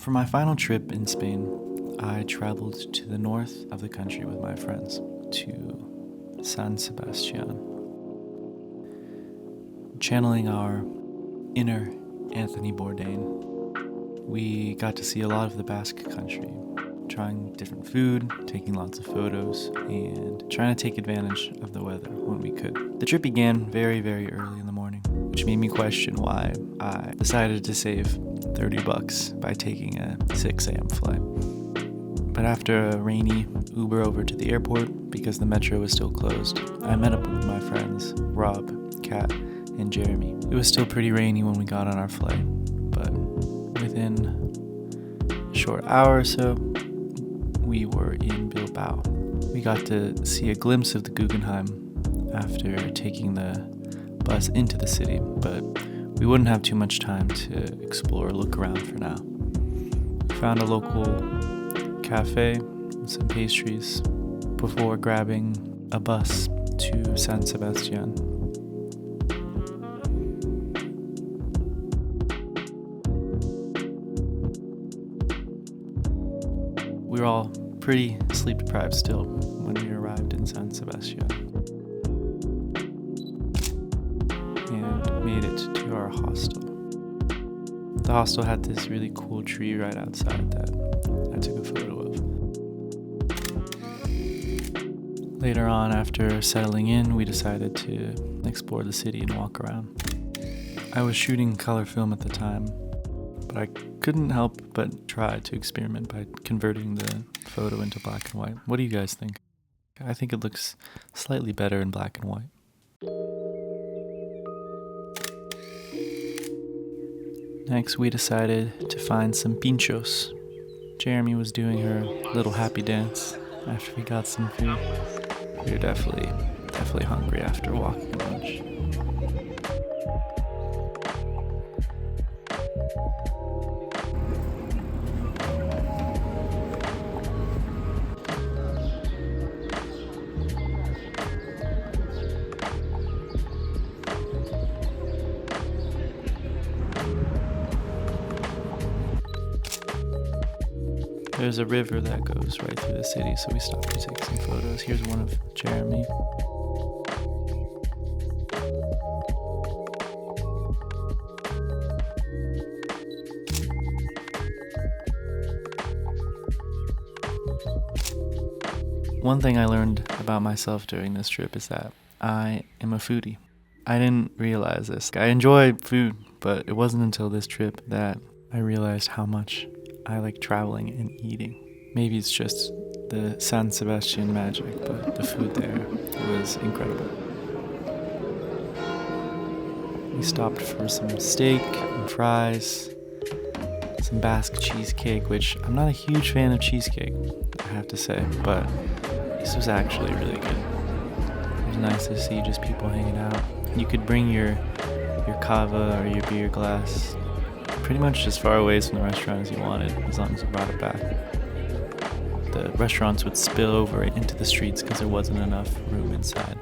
For my final trip in Spain, I traveled to the north of the country with my friends, to San Sebastian. Channeling our inner Anthony Bourdain, we got to see a lot of the Basque Country, trying different food, taking lots of photos, and trying to take advantage of the weather when we could. The trip began very, very early in the morning, which made me question why I decided to save $30 by taking a 6 a.m. flight. But after a rainy Uber over to the airport, because the metro was still closed, I met up with my friends, Rob, Kat, and Jeremy. It was still pretty rainy when we got on our flight, but within a short hour or so, we were in Bilbao. We got to see a glimpse of the Guggenheim after taking the bus into the city, but we wouldn't have too much time to explore or look around for now. We found a local cafe with some pastries before grabbing a bus to San Sebastian. We were all pretty sleep deprived still when we arrived in San Sebastian and made it to our hostel. The hostel had this really cool tree right outside that I took a photo of. Later on, after settling in, we decided to explore the city and walk around. I was shooting color film at the time, but I couldn't help but try to experiment by converting the photo into black and white. What do you guys think? I think it looks slightly better in black and white. Next, we decided to find some pinchos. Jeremy was doing her little happy dance after we got some food. We were definitely hungry after walking a bunch. There's a river that goes right through the city, so we stopped to take some photos. Here's one of Jeremy. One thing I learned about myself during this trip is that I am a foodie. I didn't realize this. I enjoy food, but it wasn't until this trip that I realized how much I like traveling and eating. Maybe it's just the San Sebastian magic, but the food there was incredible. We stopped for some steak and fries, some Basque cheesecake, which I'm not a huge fan of cheesecake, I have to say, but this was actually really good. It was nice to see just people hanging out. You could bring your cava or your beer glass pretty much as far away from the restaurant as you wanted, as long as you brought it back. The restaurants would spill over into the streets because there wasn't enough room inside.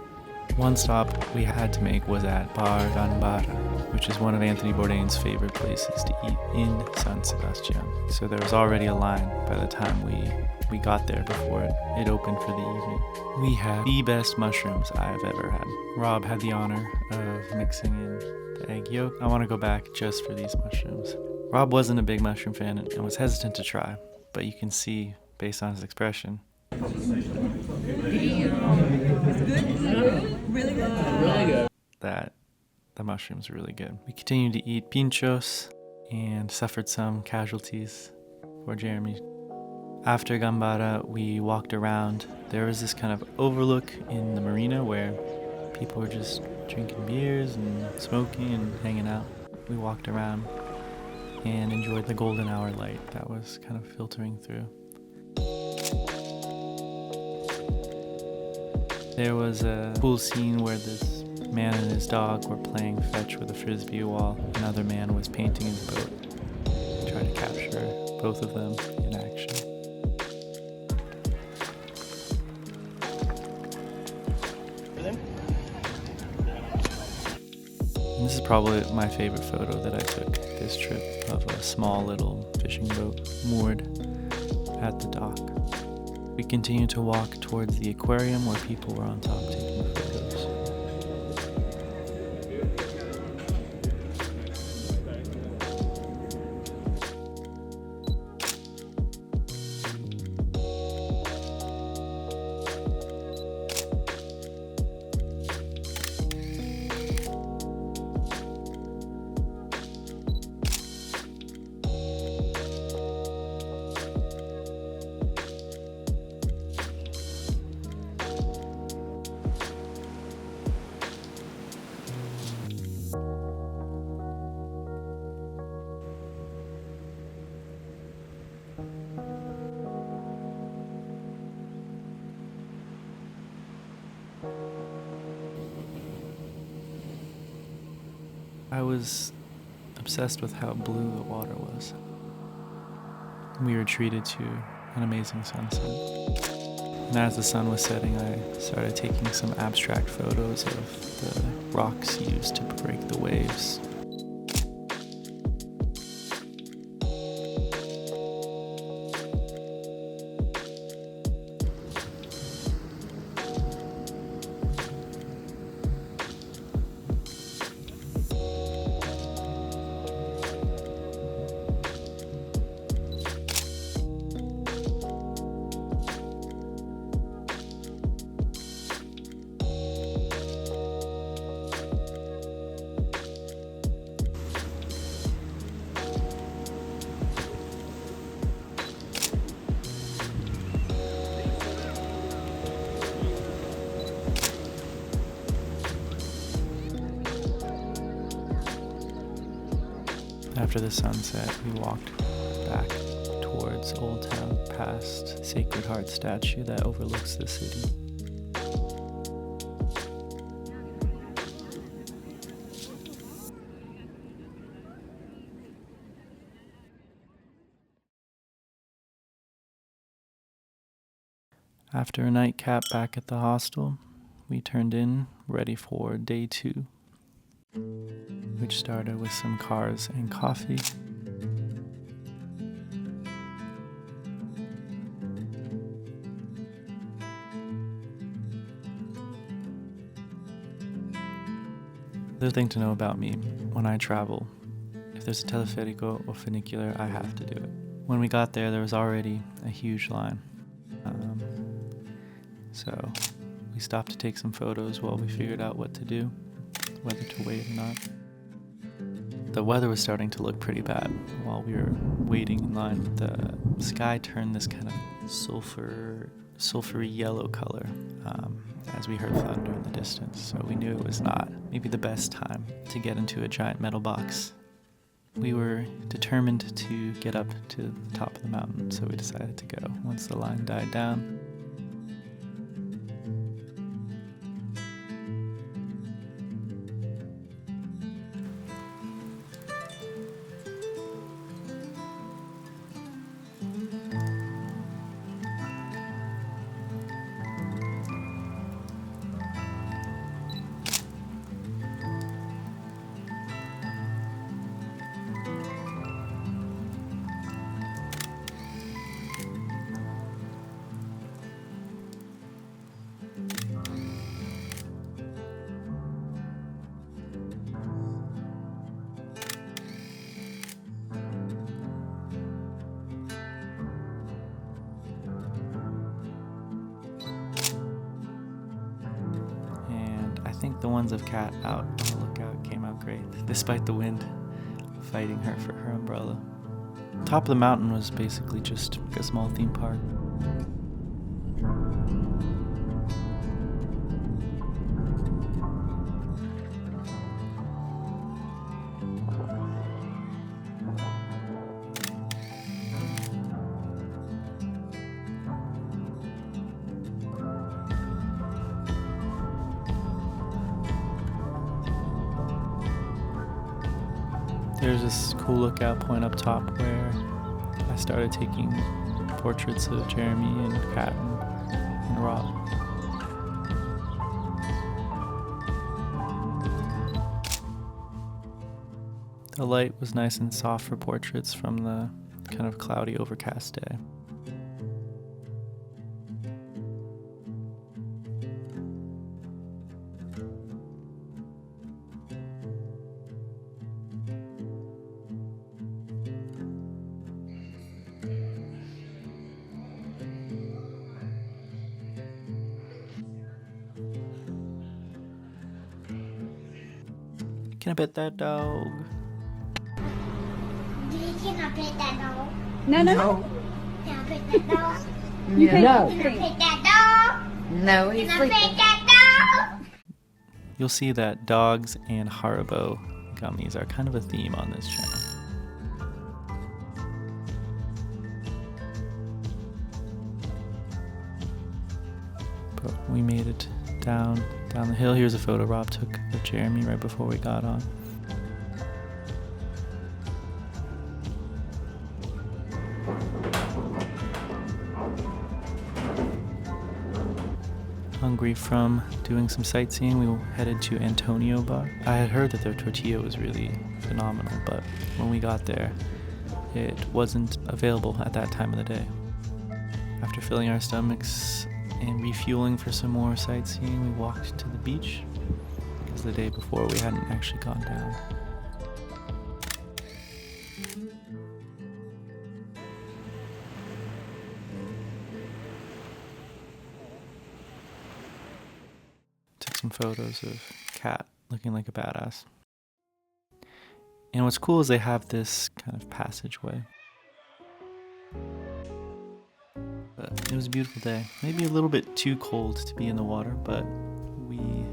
One stop we had to make was at Bar Gambara, which is one of Anthony Bourdain's favorite places to eat in San Sebastian. So there was already a line by the time we got there before it opened for the evening. We had the best mushrooms I've ever had. Rob had the honor of mixing in the egg yolk. I want to go back just for these mushrooms. Rob wasn't a big mushroom fan and was hesitant to try, but you can see, based on his expression, that the mushrooms were really good. We continued to eat pinchos and suffered some casualties for Jeremy. After Gambara, we walked around. There was this kind of overlook in the marina where people were just drinking beers and smoking and hanging out. We walked around and enjoyed the golden hour light that was kind of filtering through. There was a cool scene where this man and his dog were playing fetch with a frisbee while another man was painting his boat. I tried to capture both of them in action. And this is probably my favorite photo that I took this trip, of a small little fishing boat moored at the dock. We continued to walk towards the aquarium where people were on top taking photos. I was obsessed with how blue the water was. We were treated to an amazing sunset. And as the sun was setting, I started taking some abstract photos of the rocks used to break the waves. After the sunset, we walked back towards Old Town, past Sacred Heart statue that overlooks the city. After a nightcap back at the hostel, we turned in, ready for day 2, which started with some cars and coffee. The thing to know about me, when I travel, if there's a teleférico or funicular, I have to do it. When we got there was already a huge line. So we stopped to take some photos while we figured out what to do, whether to wait or not. The weather was starting to look pretty bad while we were waiting in line. The sky turned this kind of sulfury yellow color as we heard thunder in the distance, so we knew it was not maybe the best time to get into a giant metal box. We were determined to get up to the top of the mountain, so we decided to go once the line died down. I think the ones of Kat out on the lookout came out great, despite the wind fighting her for her umbrella. Top of the mountain was basically just a small theme park. There's this cool lookout point up top where I started taking portraits of Jeremy and Kat and Rob. The light was nice and soft for portraits from the kind of cloudy, overcast day. Can I pet that dog? Can I pet that dog? No. Can I pet that dog? No. Can I pet that dog? No, he's Can I pet sleeping. that dog? You'll see that dogs and Haribo gummies are kind of a theme on this channel. But we made it down the hill. Here's a photo Rob took of Jeremy right before we got on. Hungry from doing some sightseeing, we headed to Antonio Bar. I had heard that their tortilla was really phenomenal, but when we got there, it wasn't available at that time of the day. After filling our stomachs and refueling for some more sightseeing, we walked to the beach because the day before we hadn't actually gone down. Took some photos of Kat looking like a badass. And what's cool is they have this kind of passageway. But it was a beautiful day. Maybe a little bit too cold to be in the water, but we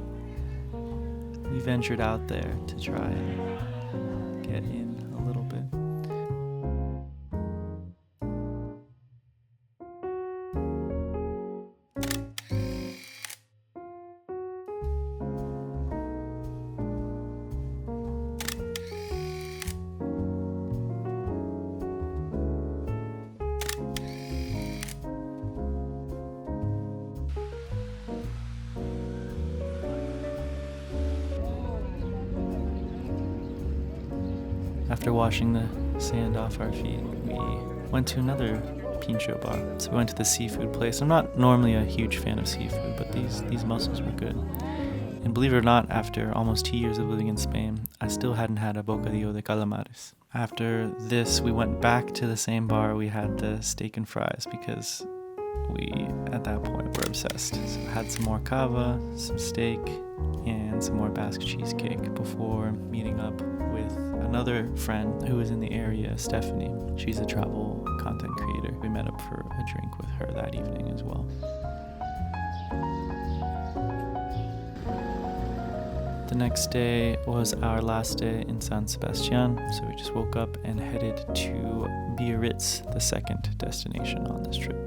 ventured out there to try and get in a little bit. After washing the sand off our feet, we went to another pincho bar. So we went to the seafood place. I'm not normally a huge fan of seafood, but these mussels were good. And believe it or not, after almost 2 years of living in Spain, I still hadn't had a bocadillo de calamares. After this, we went back to the same bar. We had the steak and fries because we, at that point, were obsessed. So I had some more cava, some steak, and some more Basque cheesecake before meeting up with another friend who was in the area, Stephanie. She's a travel content creator. We met up for a drink with her that evening as well. The next day was our last day in San Sebastian, so we just woke up and headed to Biarritz, the second destination on this trip.